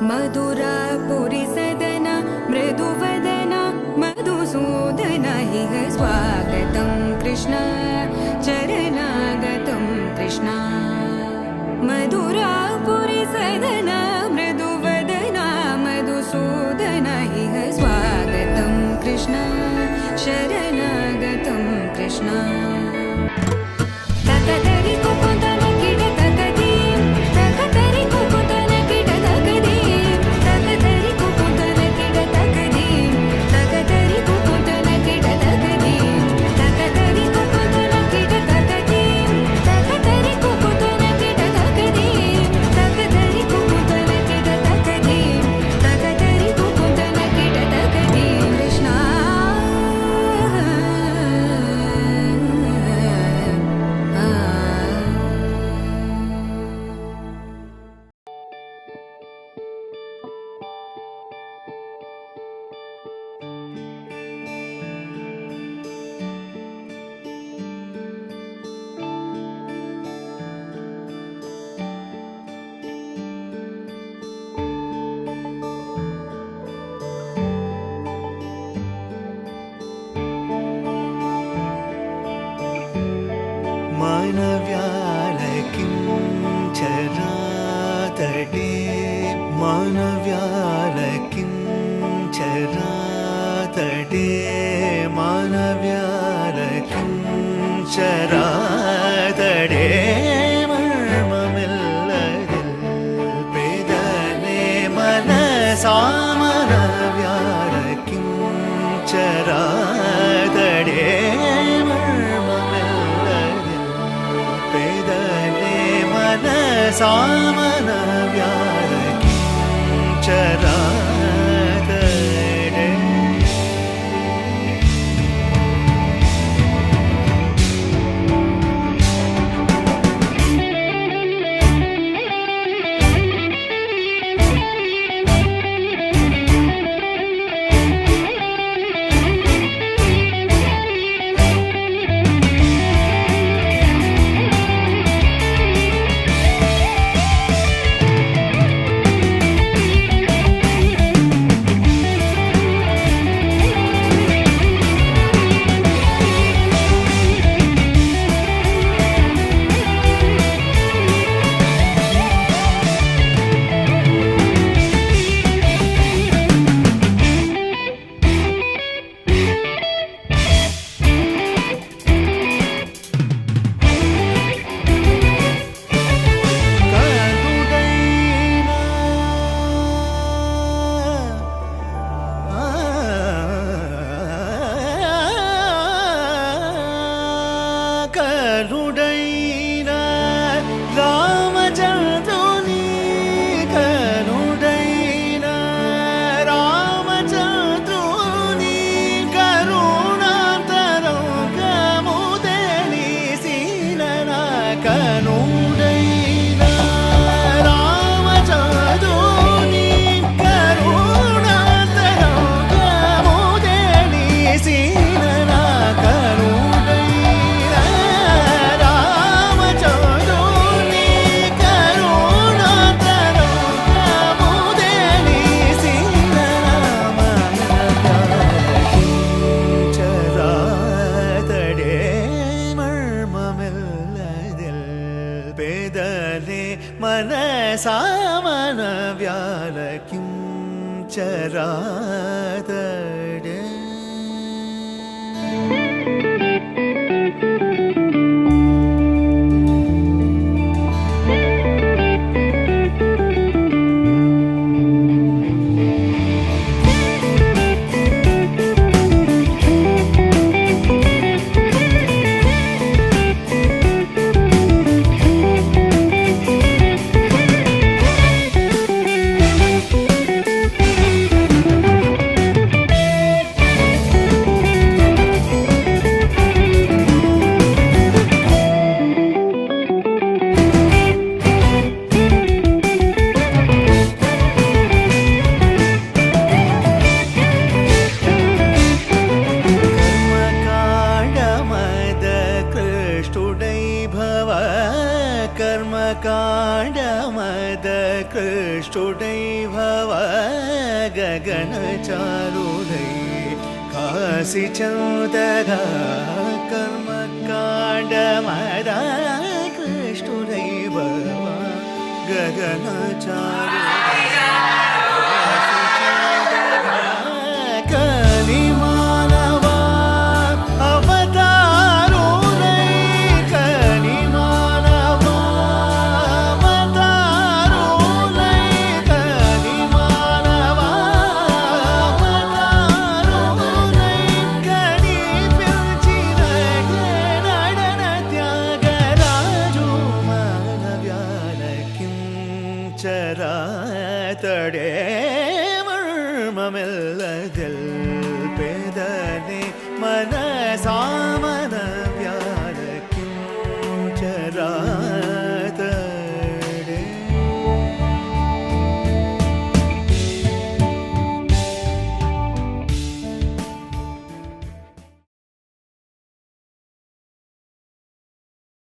मधुरापुरी सदन मृदुवदन मधुसूदन इह स्वागतं कृष्ण चरणागतं कृष्ण मधुरापुरी सदन मृदुवदन मधुसूदन इह स्वागतं कृष्ण शरणागतं कृष्ण तकदरि कुकुतन किड तकदीं तकदरि कुकुतन किड तकदीं तकदरि कुकुतन किड तकदीं तकदरि कुकुतन किड तकदीं तकदरि कुकुतन किड तकदीं तकदरि कुकुतन किड तकदीं तकदरि कुकुतन किड तकदीं तकदरि कुकुतन किड तकदीं कृष्ण मानव्यालकिं चरातटे मानव्यालकिं चरातटे मानव्यालकिं चरातटे मर्ममिल्लदिल पेदने मनसा मानव्यालकिं चरातटे सामन व्यालकिं चरातटे करुडैना रामचन्द्रुनी करुडैना रामचन्द्रुनी करुणातरौ कमुदलिसिलना करुडैना रामचन्द्रुनी करुणातरौ कमुदलिसिलना मनसामन व्यालकिं चरातटे కర్మకాండమద కృష్ణుడై భవ గగనచారుడై కాశీ చందగా కర్మకాండమద కృష్ణుడై భవ గగనచారుడై కలి మానవా అవతారుడై కలి మానవా అవతారుడై కలి మానవా అవతారుడై కని పిలిచిన నడన త్యాగరాజు మానవ్యాలకించరాతడే മർമ്മമെല്ലതിൽ മനസാമന വ്യാലക്കിഞ്ചരാ